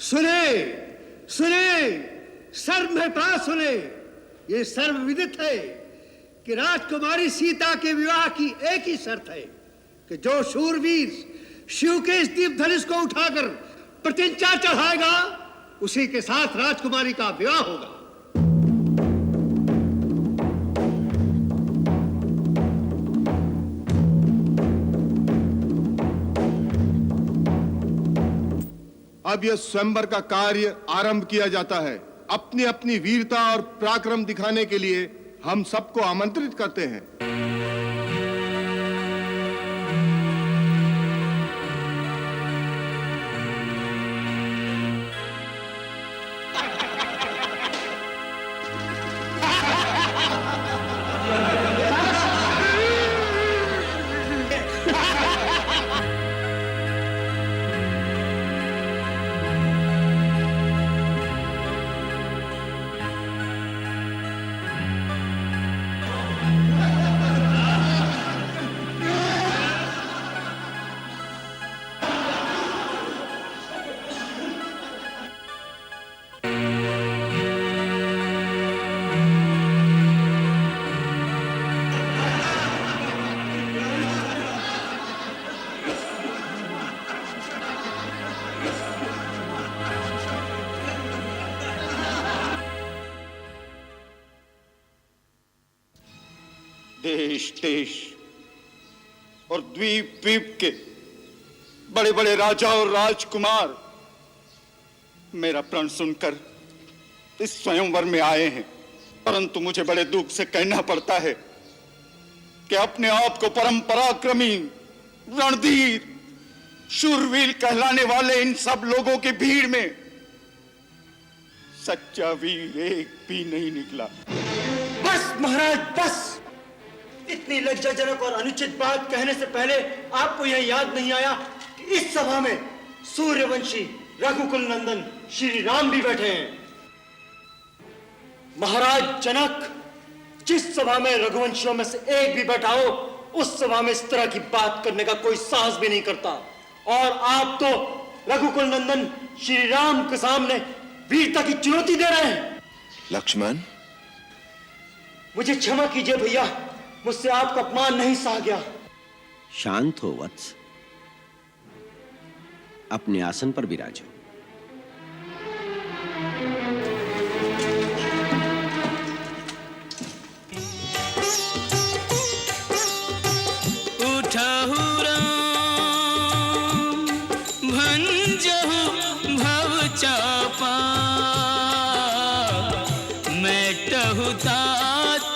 सुने सुने, सर्व में पास सुने, ये सर्वविदित है कि राजकुमारी सीता के विवाह की एक ही शर्त है कि जो शूरवीर शिव के इस दीप धनुष को उठाकर प्रतिज्ञा चढ़ाएगा उसी के साथ राजकुमारी का विवाह होगा। अब यह स्वयंवर का कार्य आरंभ किया जाता है। अपनी अपनी वीरता और पराक्रम दिखाने के लिए हम सबको आमंत्रित करते हैं। देश देश और द्वीप द्वीप के बड़े बड़े राजा और राजकुमार मेरा प्रण सुनकर इस स्वयंवर में आए हैं, परंतु मुझे बड़े दुख से कहना पड़ता है कि अपने आप को परम पराक्रमी, रणधीर, शूरवीर कहलाने वाले इन सब लोगों की भीड़ में सच्चा वीर एक भी नहीं निकला। बस महाराज बस, इतनी लज्जाजनक और अनुचित बात कहने से पहले आपको यह याद नहीं आया कि इस सभा में सूर्यवंशी रघुकुल नंदन श्री राम भी बैठे हैं। महाराज जनक, जिस सभा में रघुवंशियों में से एक भी बैठा हो उस सभा में इस तरह की बात करने का कोई साहस भी नहीं करता, और आप तो रघुकुल नंदन श्री राम के सामने वीरता की चुनौती दे रहे हैं। लक्ष्मण, मुझे क्षमा कीजिए भैया, मुझसे आपका अपमान नहीं सहा गया। शांत हो वत्स, अपने आसन पर विराजो। उठहु राम भंजहु भव चापा, मैटहु तात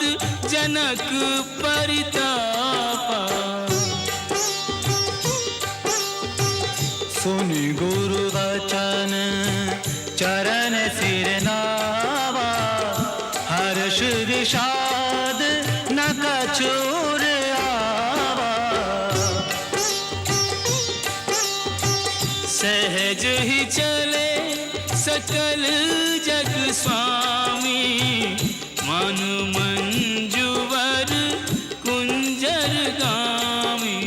जनक परितापा। सुनि गुरु वचन चरण सिर नावा, हर्ष विषाद न कछुर आवा। सहज ही चले सकल जग स्वामी, मनु मंजुवर कुंजर गामी।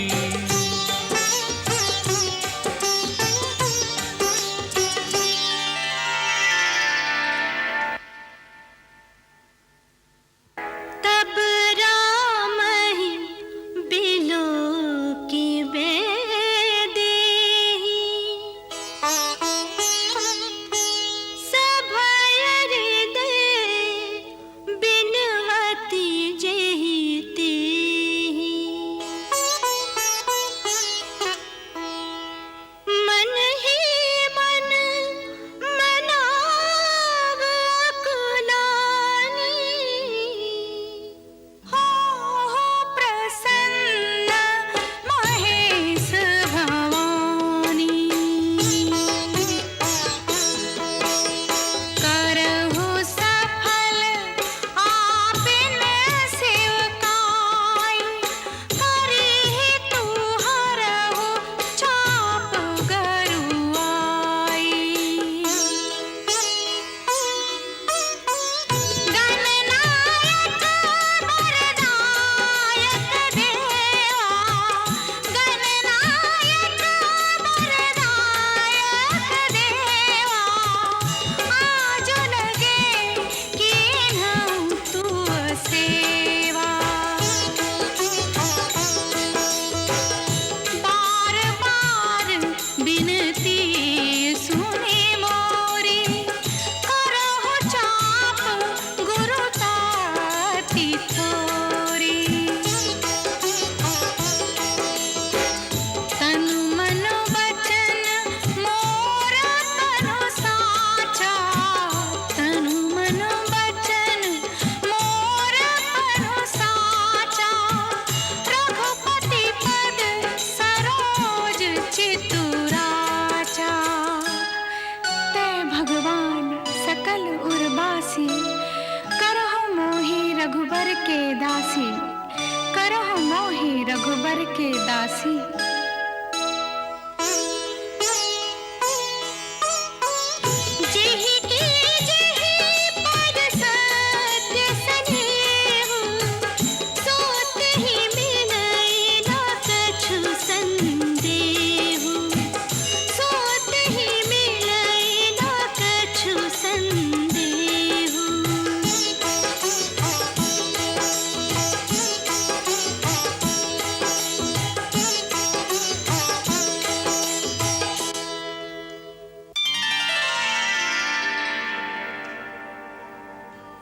तब राम ही बिलो की बेदेही, सभय हृदय बिनवती रघुबर के दासी, करहु मोहि रघुबर के दासी।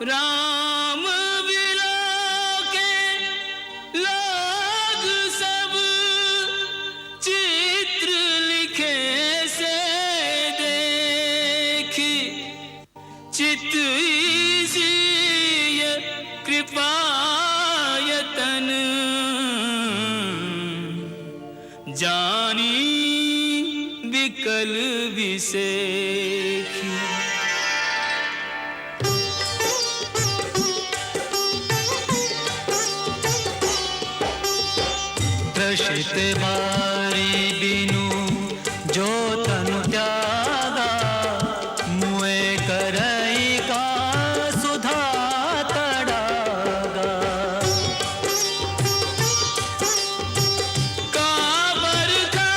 राम बिलोके लोग सब चित्र लिखे से देखी, चित इसी कृपायतन जानी विकल विसेखी। त्रसित बारी बिनु जो तनु त्यागा, मुए करई का सुधा तड़ागा। काबर का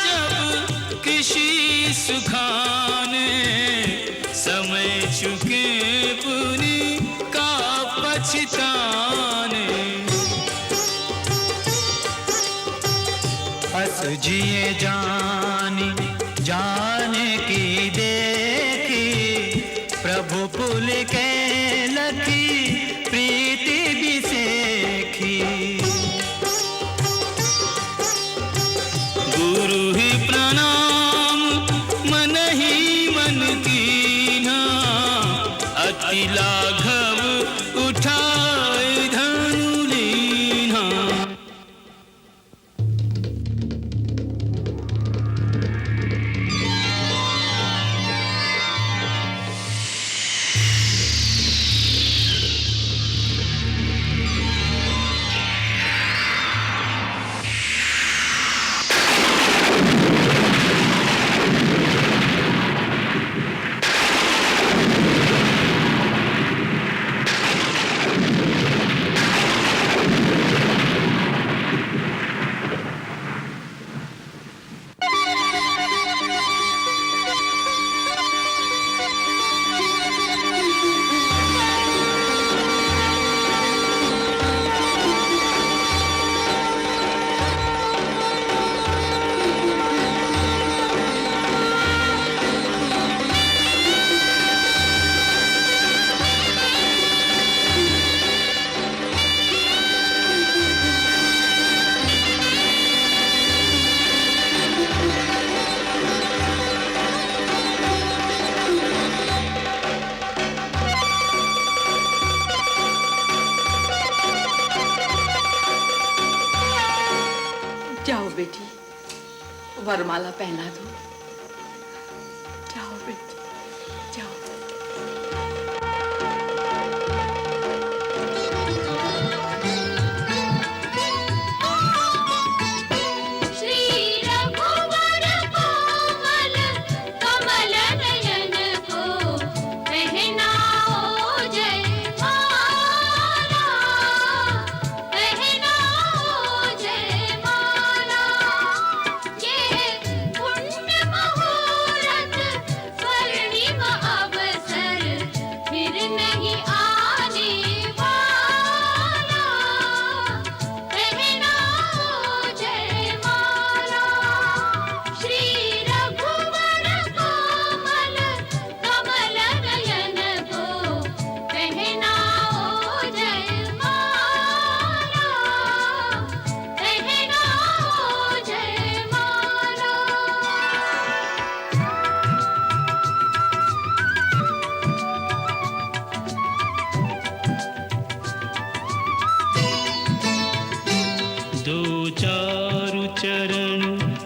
जब किसी सुखाने, समय चुके पुनि का पछताने। हस जिए जानी जाने की देखी, प्रभु पुल के लखी प्रीति बिसेखी। गुरु ही प्रणाम मन ही मन कीन्हा, अति लाघव उठाए धनु लीन्हा। जाओ बेटी, वरमाला पहना दो। जाओ बेटी, जाओ।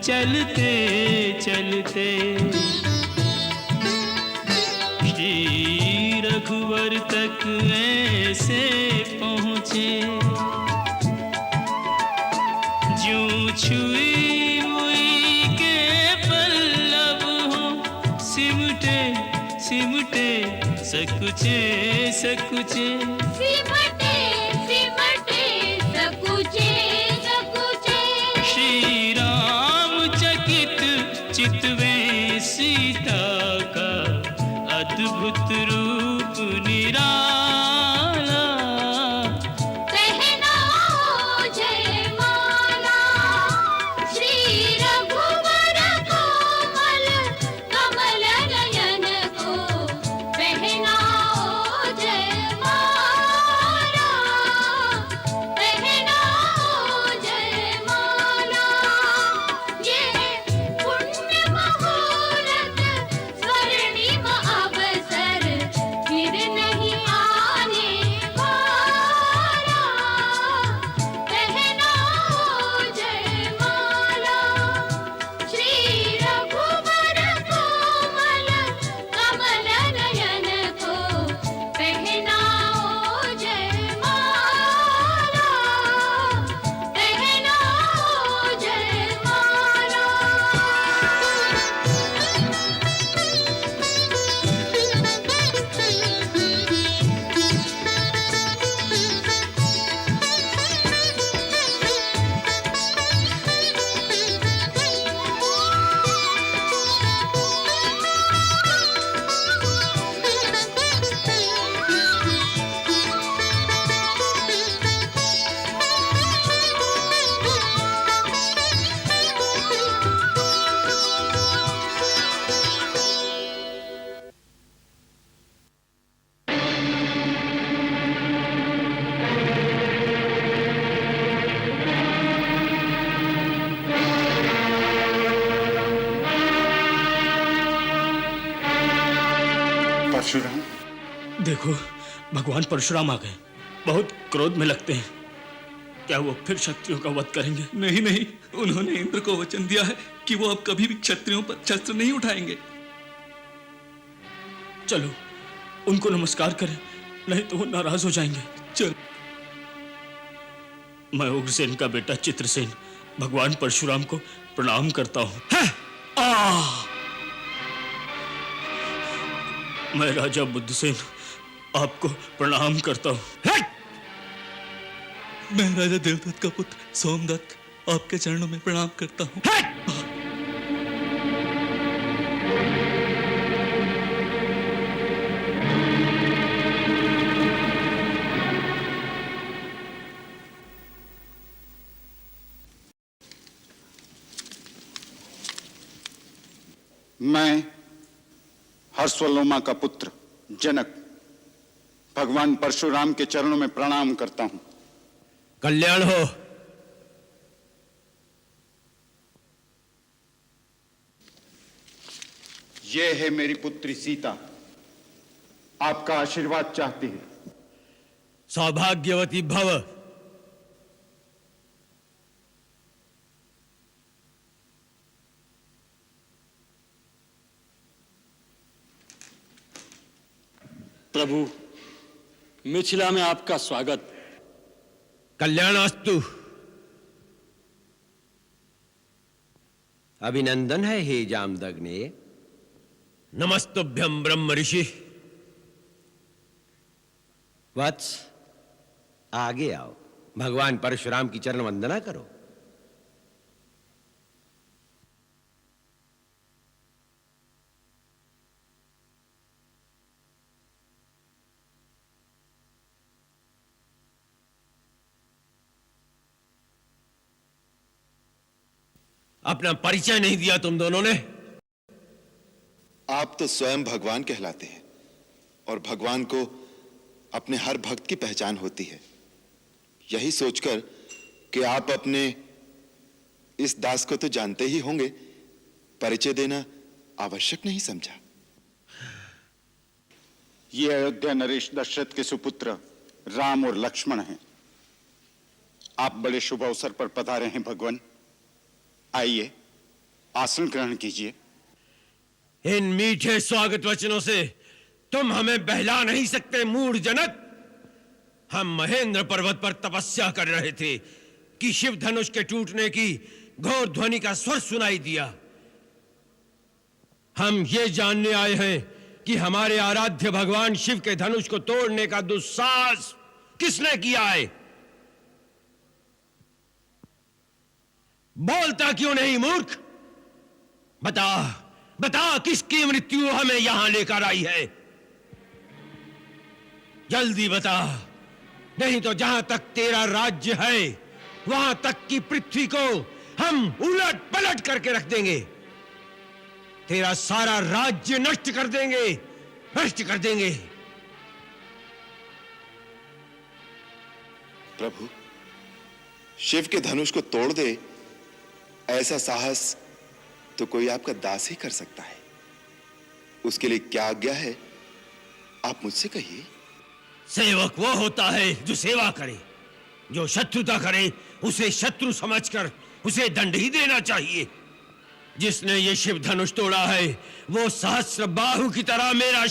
चलते चलते श्री रघुवर तक ऐसे पहुँचे। कुचे जूं छुई हुई के पल्लव हो सिमटे सिमटे सकुचे सकुचे सिमटे सिमटे सकुचे सकुचे श्री राम चकित चितवे सीता का अद्भुत रूप निराला पहनाओ जयमाला श्री रघुवर कोमल कमल नयन को पहनाओ जयमाला पहनाओ जयमाला ये पुण्य मुहूर्त स्वर्णिम अवसर फिर नहीं आने वाला पहनाओ जयमाला श्री रघुवर कोमल कमल नयन को पहनाओ जयमाला पहनाओ परशुराम, देखो भगवान परशुराम आ गए। बहुत क्रोध में लगते हैं। क्या वो फिर क्षत्रियों का वध करेंगे? नहीं नहीं, उन्होंने इंद्र को वचन दिया है कि वो अब कभी भी क्षत्रियों पर शस्त्र नहीं उठाएंगे। चलो उनको नमस्कार करें, नहीं तो वो नाराज हो जाएंगे। चल। मैं उग्रसेन का बेटा चित्रसेन भगवान परशुराम को प्रणाम करता हूं। मैं राजा बुद्धसेन आपको प्रणाम करता हूं। मैं राजा देवदत्त का पुत्र सोमदत्त आपके चरणों में प्रणाम करता हूं। मैं हर्षवलोमा का पुत्र जनक भगवान परशुराम के चरणों में प्रणाम करता हूं। कल्याण हो। ये है मेरी पुत्री सीता, आपका आशीर्वाद चाहती है। सौभाग्यवती भव। प्रभु, मिथिला में आपका स्वागत। कल्याणास्तु। अभिनंदन है हे जामदग्ने। नमस्तुभ्यं ब्रह्म ऋषि। वत्स, आगे आओ, भगवान परशुराम की चरण वंदना करो। अपना परिचय नहीं दिया तुम दोनों ने। आप तो स्वयं भगवान कहलाते हैं और भगवान को अपने हर भक्त की पहचान होती है। यही सोचकर कि आप अपने इस दास को तो जानते ही होंगे, परिचय देना आवश्यक नहीं समझा। ये अयोध्या नरेश दशरथ के सुपुत्र राम और लक्ष्मण हैं। आप बड़े शुभ अवसर पर पधारे हैं भगवान। आइए, आसन ग्रहण कीजिए। इन मीठे स्वागत वचनों से तुम हमें बहला नहीं सकते मूढ़ जनक। हम महेंद्र पर्वत पर तपस्या कर रहे थे कि शिव धनुष के टूटने की घोर ध्वनि का स्वर सुनाई दिया। हम ये जानने आए हैं कि हमारे आराध्य भगवान शिव के धनुष को तोड़ने का दुस्साहस किसने किया है? बोलता क्यों नहीं मूर्ख? बता बता, किसकी मृत्यु हमें यहां लेकर आई है? जल्दी बता, नहीं तो जहां तक तेरा राज्य है वहां तक की पृथ्वी को हम उलट पलट करके रख देंगे। तेरा सारा राज्य नष्ट कर देंगे, नष्ट कर देंगे। प्रभु, शिव के धनुष को तोड़ दे, ऐसा साहस तो कोई आपका दास ही कर सकता है। उसके लिए क्या आज्ञा है, आप मुझसे कहिए। सेवक वो होता है जो सेवा करे, जो शत्रुता करे उसे शत्रु समझकर उसे दंड ही देना चाहिए। जिसने ये शिव धनुष तोड़ा है वो सहस्त्र बाहु की तरह मेरा